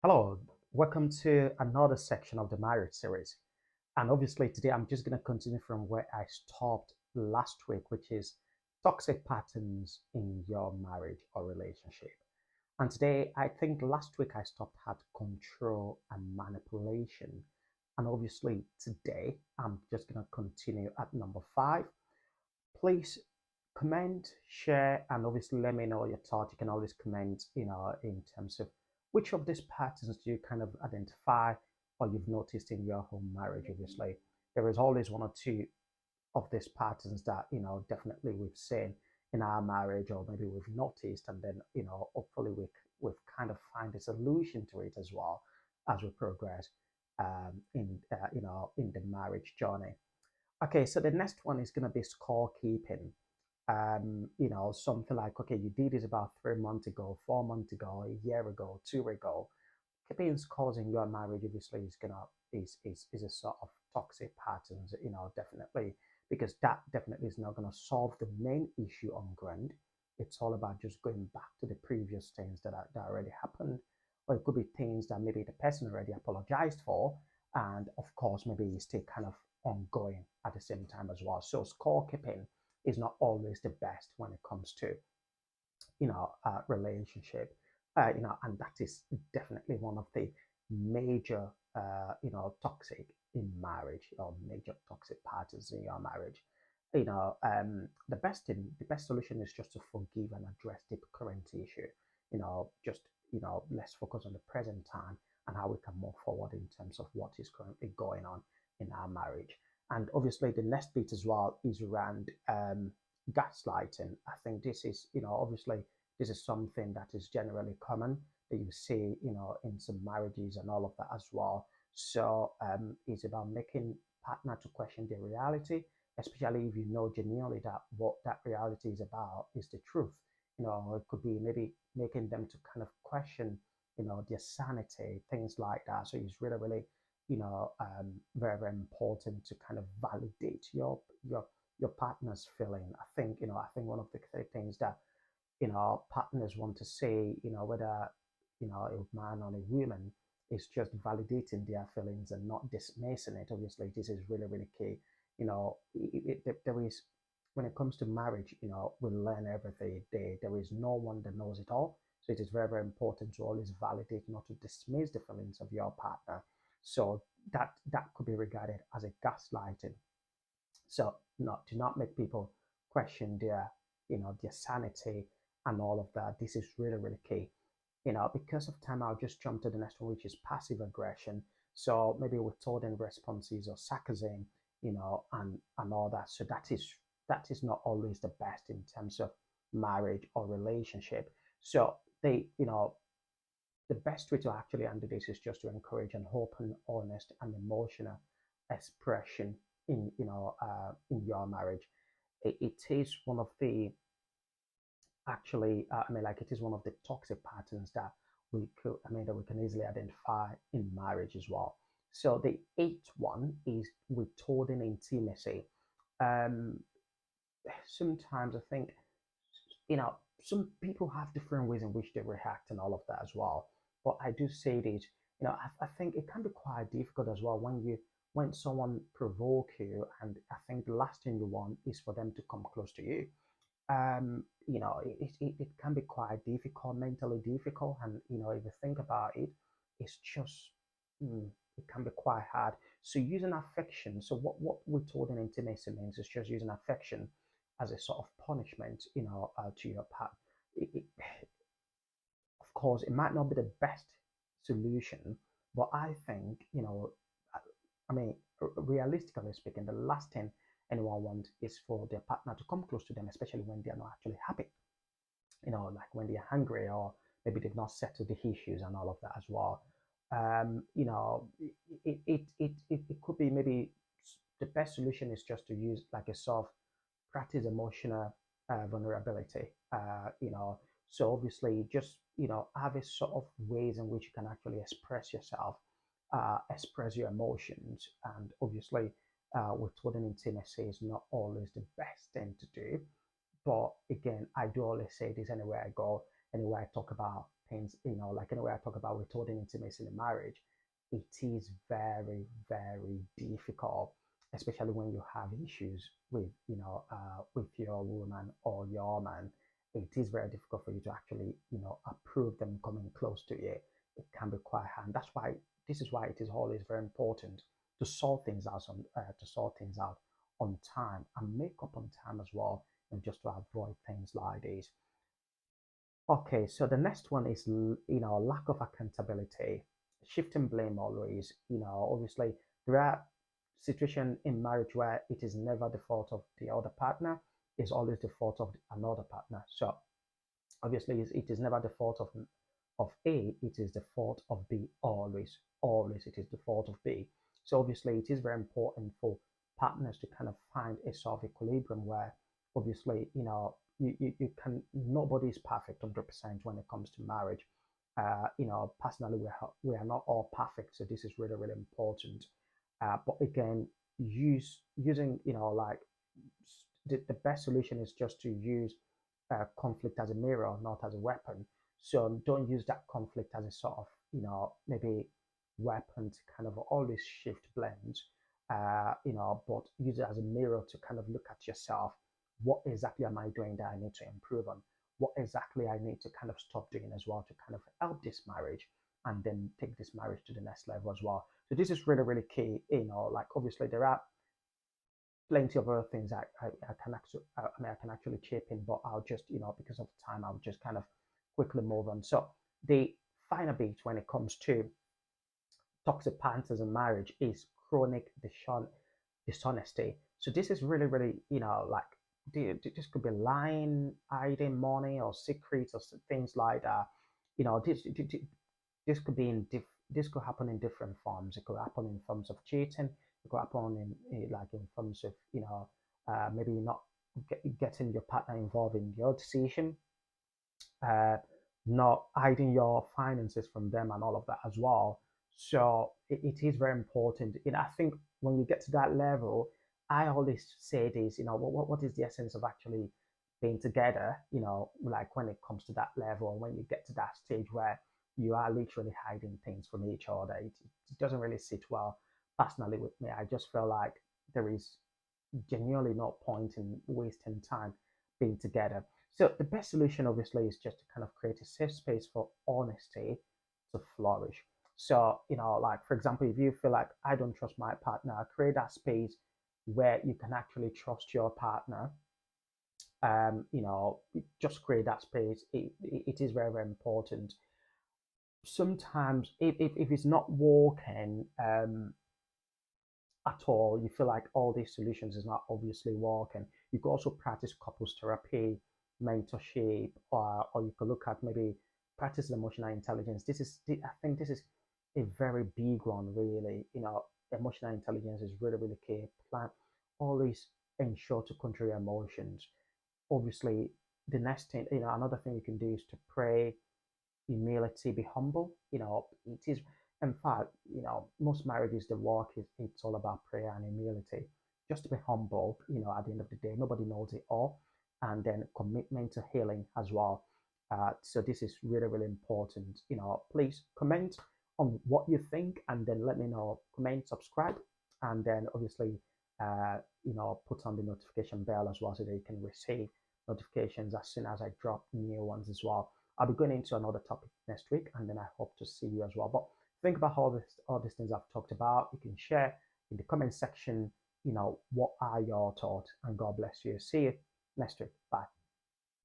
Hello, welcome to another section of the marriage series. And obviously, today I'm just going to continue from where I stopped last week, which is toxic patterns in your marriage or relationship. And today, I think last week I stopped at control and manipulation. And obviously, today I'm just going to continue at number five. Please comment, share, and obviously let me know your thoughts. You can always comment, in terms of which of these patterns do you kind of identify or you've noticed in your home marriage. Obviously, there is always one or two of these patterns that definitely we've seen in our marriage, or maybe we've noticed, and then hopefully we've kind of find a solution to it as well as we progress in the marriage journey. Okay, so the next one is going to be scorekeeping. Something like, okay, you did this about 3 months ago, 4 months ago, a year ago, 2 ago. Keeping scores in your marriage obviously is a sort of toxic patterns, definitely, because that definitely is not going to solve the main issue on ground. It's all about just going back to the previous things that already happened, or it could be things that maybe the person already apologized for, and of course maybe it's still kind of ongoing at the same time as well. So scorekeeping is not always the best when it comes to relationship, and that is definitely one of the major toxic in marriage, or major toxic patterns in your marriage. The best solution is just to forgive and address the current issue. Just let's focus on the present time and how we can move forward in terms of what is currently going on in our marriage. And obviously, the next bit as well is around gaslighting. I think this is, obviously, this is something that is generally common that you see, in some marriages and all of that as well. So it's about making partner to question the reality, especially if you know genuinely that what that reality is about is the truth. It could be maybe making them to kind of question, their sanity, things like that. So it's really, really, very, very important to kind of validate your partner's feeling. I think one of the things that partners want to say, whether a man or a woman, is just validating their feelings and not dismissing it. Obviously, this is really, really key. There is, when it comes to marriage, we learn every day. There is no one that knows it all. So it is very, very important to always validate, not to dismiss the feelings of your partner. So that could be regarded as a gaslighting. So not to not make people question their sanity and all of that. This is really, really key. Because of time, I'll just jump to the next one, which is passive aggression. So maybe withholding responses or sarcasm, and all that. So that is not always the best in terms of marriage or relationship. So the best way to actually handle this is just to encourage an open, honest, and emotional expression in your marriage. It is one of the actually, like, it is one of the toxic patterns that that we can easily identify in marriage as well. So the eighth one is withholding intimacy. Um, Sometimes I think, some people have different ways in which they react and all of that as well. But I do say this, I think it can be quite difficult as well when someone provoke you, and I think the last thing you want is for them to come close to you. It can be quite difficult, mentally difficult, and if you think about it, it's just mm, it can be quite hard. So using affection, so what we told in intimacy means is just using affection as a sort of punishment, to your partner. Of course, it might not be the best solution, but I think, I I mean, realistically speaking, the last thing anyone wants is for their partner to come close to them, especially when they are not actually happy, like when they're hungry, or maybe they've not settled the issues and all of that as well. It could be maybe the best solution is just to use like a soft practice emotional vulnerability. So obviously just have a sort of ways in which you can actually express yourself, express your emotions, and obviously withholding intimacy is not always the best thing to do. But again, I do always say this anywhere I go, anywhere I talk about things, like anyway I talk about withholding intimacy in marriage, it is very, very difficult, especially when you have issues with, with your woman or your man. It is very difficult for you to actually, approve them coming close to you. It can be quite hard. And that's why this is why it is always very important to sort things out on time and make up on time as well, and just to avoid things like this. Okay, so the next one is, lack of accountability, shifting blame always. Obviously there are situations in marriage where it is never the fault of the other partner, it's always the fault of another partner. So obviously it is never the fault of A, it is the fault of B. Always, always it is the fault of B. So obviously it is very important for partners to kind of find a sort of equilibrium where obviously, you can, nobody is perfect 100% when it comes to marriage. Personally, we are not all perfect, so this is really, really important. But again, using, like, the best solution is just to use conflict as a mirror, not as a weapon. So don't use that conflict as a sort of, maybe weapon to kind of always shift blends, but use it as a mirror to kind of look at yourself. What exactly am I doing that I need to improve on? What exactly I need to kind of stop doing as well to kind of help this marriage and then take this marriage to the next level as well. So this is really, really key. Like obviously there are plenty of other things I can actually, I can actually chip in, but I'll just, because of time, I'll just kind of quickly move on. So the final bit when it comes to toxic patterns in marriage is chronic dishonesty. So this is really, really, like this could be lying, hiding money or secrets or things like that. This could be this could happen in different forms. It could happen in forms of cheating. It could happen like in forms of, maybe not getting your partner involved in your decision, uh, not hiding your finances from them and all of that as well. So it is very important. I think when you get to that level, I always say this, what is the essence of actually being together, like when it comes to that level, when you get to that stage where you are literally hiding things from each other, it doesn't really sit well personally with me. I just feel like there is genuinely no point in wasting time being together. So the best solution obviously is just to kind of create a safe space for honesty to flourish. So, like for example, if you feel like I don't trust my partner, create that space where you can actually trust your partner. Just create that space. It is very, very important. Sometimes if it's not working, at all, you feel like all these solutions is not obviously working, you could also practice couples therapy, mentorship, or you could look at maybe practice emotional intelligence. I think this is a very big one, really. Emotional intelligence is really, really key. Plan, always ensure to control your emotions. Obviously, the next thing, another thing you can do is to pray, humility, be humble. It is, in fact, most marriages, the work is it's all about prayer and humility. Just to be humble, at the end of the day, nobody knows it all, and then commitment to healing as well. So this is really, really important. Please comment on what you think, and then let me know. Comment, subscribe, and then obviously, put on the notification bell as well so that you can receive notifications as soon as I drop new ones as well. I'll be going into another topic next week, and then I hope to see you as well. But think about all these things I've talked about. You can share in the comment section, what are your thoughts, and God bless you. See you next week. Bye.